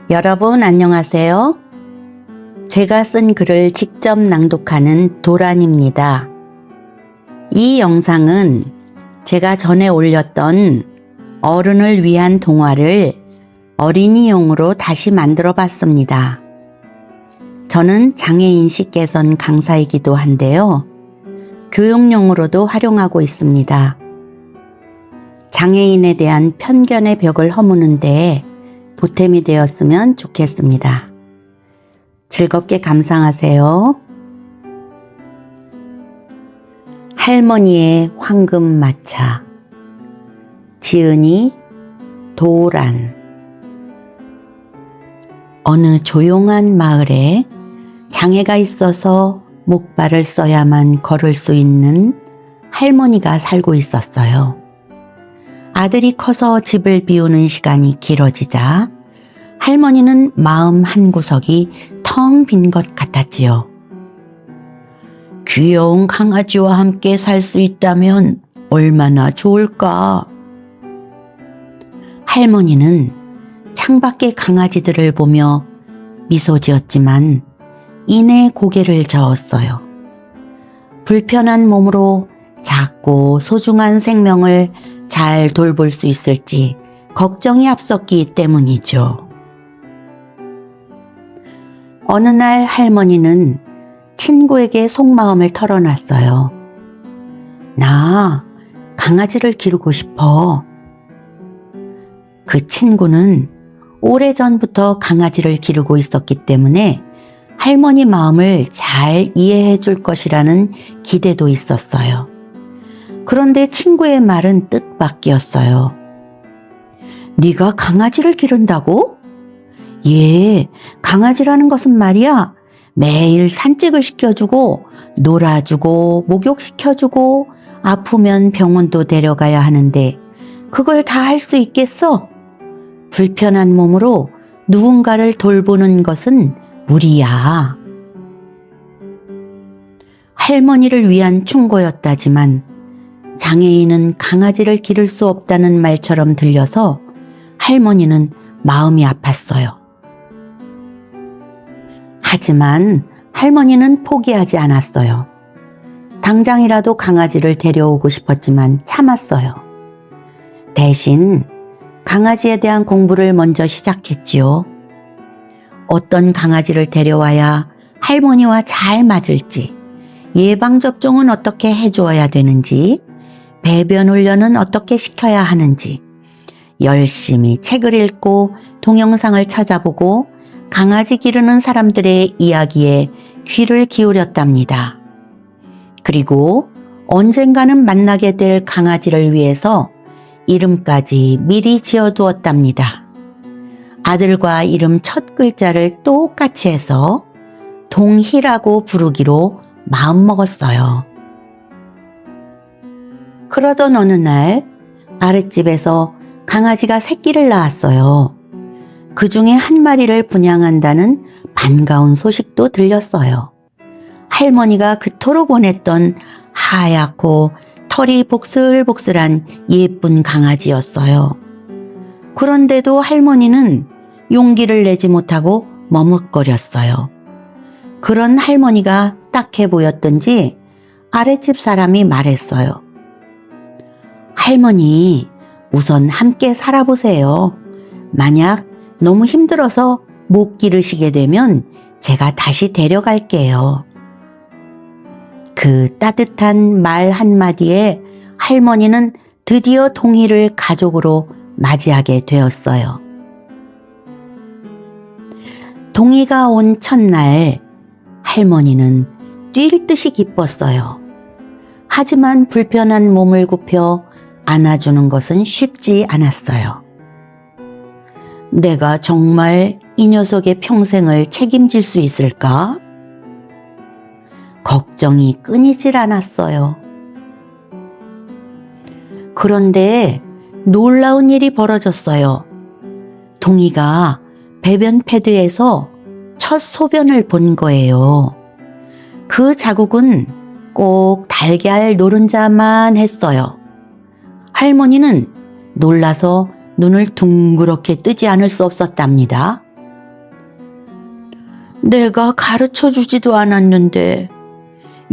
여러분 안녕하세요. 제가 쓴 글을 직접 낭독하는 도란입니다. 이 영상은 제가 전에 올렸던 어른을 위한 동화를 어린이용으로 다시 만들어 봤습니다. 저는 장애인식 개선 강사이기도 한데요. 교육용으로도 활용하고 있습니다. 장애인에 대한 편견의 벽을 허무는데 보탬이 되었으면 좋겠습니다. 즐겁게 감상하세요. 할머니의 황금마차. 지은이 도란. 어느 조용한 마을에 장애가 있어서 목발을 써야만 걸을 수 있는 할머니가 살고 있었어요. 아들이 커서 집을 비우는 시간이 길어지자 할머니는 마음 한구석이 텅 빈 것 같았지요. 귀여운 강아지와 함께 살 수 있다면 얼마나 좋을까. 할머니는 창밖의 강아지들을 보며 미소 지었지만 이내 고개를 저었어요. 불편한 몸으로 작고 소중한 생명을 잘 돌볼 수 있을지 걱정이 앞섰기 때문이죠. 어느 날 할머니는 친구에게 속마음을 털어놨어요. 나 강아지를 기르고 싶어. 그 친구는 오래전부터 강아지를 기르고 있었기 때문에 할머니 마음을 잘 이해해 줄 것이라는 기대도 있었어요. 그런데 친구의 말은 뜻밖이었어요. 네가 강아지를 기른다고? 예, 강아지라는 것은 말이야. 매일 산책을 시켜주고 놀아주고 목욕시켜주고 아프면 병원도 데려가야 하는데 그걸 다 할 수 있겠어? 불편한 몸으로 누군가를 돌보는 것은 무리야. 할머니를 위한 충고였다지만 장애인은 강아지를 기를 수 없다는 말처럼 들려서 할머니는 마음이 아팠어요. 하지만 할머니는 포기하지 않았어요. 당장이라도 강아지를 데려오고 싶었지만 참았어요. 대신 강아지에 대한 공부를 먼저 시작했지요. 어떤 강아지를 데려와야 할머니와 잘 맞을지, 예방접종은 어떻게 해주어야 되는지, 배변 훈련은 어떻게 시켜야 하는지 열심히 책을 읽고 동영상을 찾아보고 강아지 기르는 사람들의 이야기에 귀를 기울였답니다. 그리고 언젠가는 만나게 될 강아지를 위해서 이름까지 미리 지어두었답니다. 아들과 이름 첫 글자를 똑같이 해서 동희라고 부르기로 마음먹었어요. 그러던 어느 날 아랫집에서 강아지가 새끼를 낳았어요. 그 중에 한 마리를 분양한다는 반가운 소식도 들렸어요. 할머니가 그토록 원했던 하얗고 털이 복슬복슬한 예쁜 강아지였어요. 그런데도 할머니는 용기를 내지 못하고 머뭇거렸어요. 그런 할머니가 딱해 보였던지 아랫집 사람이 말했어요. 할머니, 우선 함께 살아보세요. 만약 너무 힘들어서 못 기르시게 되면 제가 다시 데려갈게요. 그 따뜻한 말 한마디에 할머니는 드디어 동희를 가족으로 맞이하게 되었어요. 동희가 온 첫날 할머니는 뛸 듯이 기뻤어요. 하지만 불편한 몸을 굽혀 안아주는 것은 쉽지 않았어요. 내가 정말 이 녀석의 평생을 책임질 수 있을까? 걱정이 끊이질 않았어요. 그런데 놀라운 일이 벌어졌어요. 동희가 배변 패드에서 첫 소변을 본 거예요. 그 자국은 꼭 달걀 노른자만 했어요. 할머니는 놀라서 눈을 둥그렇게 뜨지 않을 수 없었답니다. 내가 가르쳐 주지도 않았는데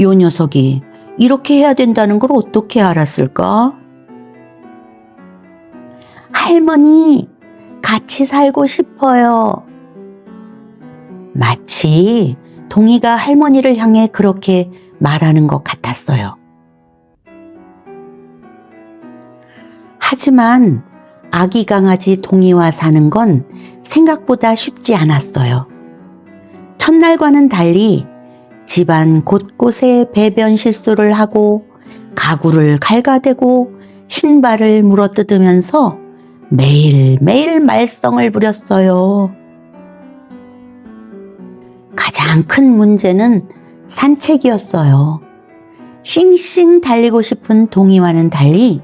요 녀석이 이렇게 해야 된다는 걸 어떻게 알았을까? 할머니, 같이 살고 싶어요. 마치 동이가 할머니를 향해 그렇게 말하는 것 같았어요. 하지만 아기 강아지 동이와 사는 건 생각보다 쉽지 않았어요. 첫날과는 달리 집안 곳곳에 배변 실수를 하고 가구를 갉아대고 신발을 물어뜯으면서 매일매일 말썽을 부렸어요. 가장 큰 문제는 산책이었어요. 싱싱 달리고 싶은 동이와는 달리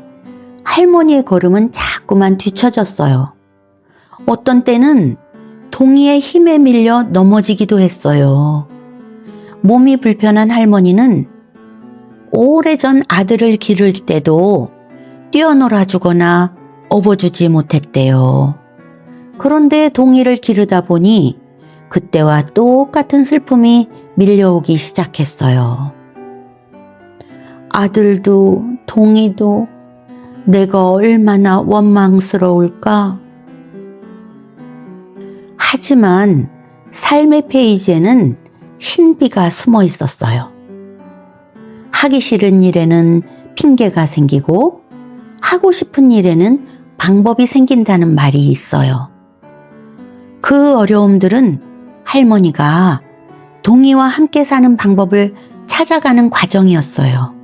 할머니의 걸음은 자꾸만 뒤처졌어요. 어떤 때는 동이의 힘에 밀려 넘어지기도 했어요. 몸이 불편한 할머니는 오래전 아들을 기를 때도 뛰어놀아 주거나 업어주지 못했대요. 그런데 동이를 기르다 보니 그때와 똑같은 슬픔이 밀려오기 시작했어요. 아들도 동이도 내가 얼마나 원망스러울까? 하지만 삶의 페이지에는 신비가 숨어 있었어요. 하기 싫은 일에는 핑계가 생기고 하고 싶은 일에는 방법이 생긴다는 말이 있어요. 그 어려움들은 할머니가 동이와 함께 사는 방법을 찾아가는 과정이었어요.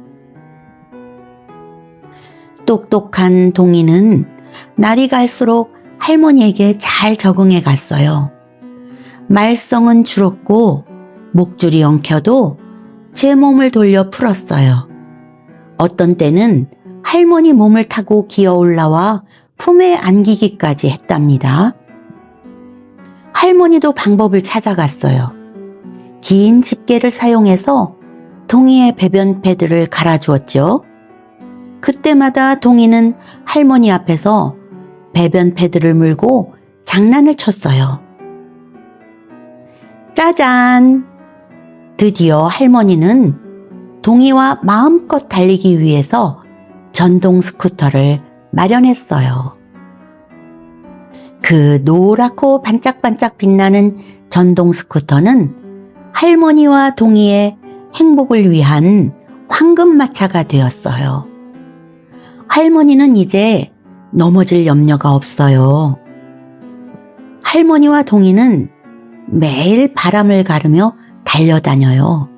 똑똑한 동이는 날이 갈수록 할머니에게 잘 적응해 갔어요. 말썽은 줄었고 목줄이 엉켜도 제 몸을 돌려 풀었어요. 어떤 때는 할머니 몸을 타고 기어 올라와 품에 안기기까지 했답니다. 할머니도 방법을 찾아갔어요. 긴 집게를 사용해서 동이의 배변 패드를 갈아주었죠. 그때마다 동이는 할머니 앞에서 배변 패드를 물고 장난을 쳤어요. 짜잔! 드디어 할머니는 동이와 마음껏 달리기 위해서 전동 스쿠터를 마련했어요. 그 노랗고 반짝반짝 빛나는 전동 스쿠터는 할머니와 동이의 행복을 위한 황금마차가 되었어요. 할머니는 이제 넘어질 염려가 없어요. 할머니와 동이는 매일 바람을 가르며 달려다녀요.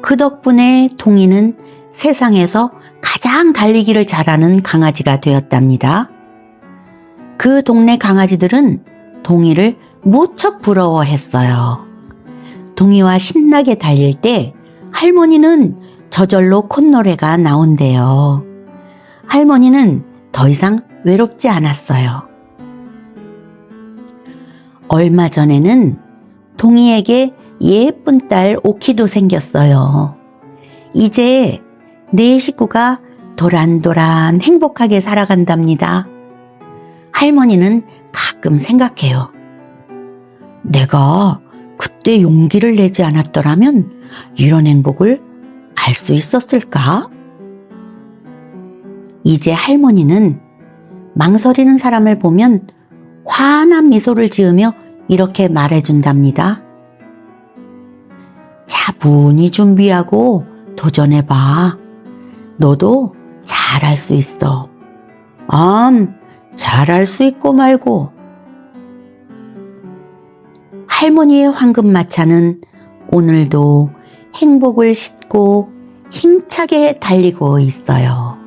그 덕분에 동이는 세상에서 가장 달리기를 잘하는 강아지가 되었답니다. 그 동네 강아지들은 동이를 무척 부러워했어요. 동이와 신나게 달릴 때 할머니는 저절로 콧노래가 나온대요. 할머니는 더 이상 외롭지 않았어요. 얼마 전에는 동이에게 예쁜 딸 오키도 생겼어요. 이제 네 식구가 도란도란 행복하게 살아간답니다. 할머니는 가끔 생각해요. 내가 그때 용기를 내지 않았더라면 이런 행복을 알 수 있었을까? 이제 할머니는 망설이는 사람을 보면 환한 미소를 지으며 이렇게 말해준답니다. 차분히 준비하고 도전해봐. 너도 잘할 수 있어. 잘할 수 있고 말고. 할머니의 황금마차는 오늘도 행복을 싣고 힘차게 달리고 있어요.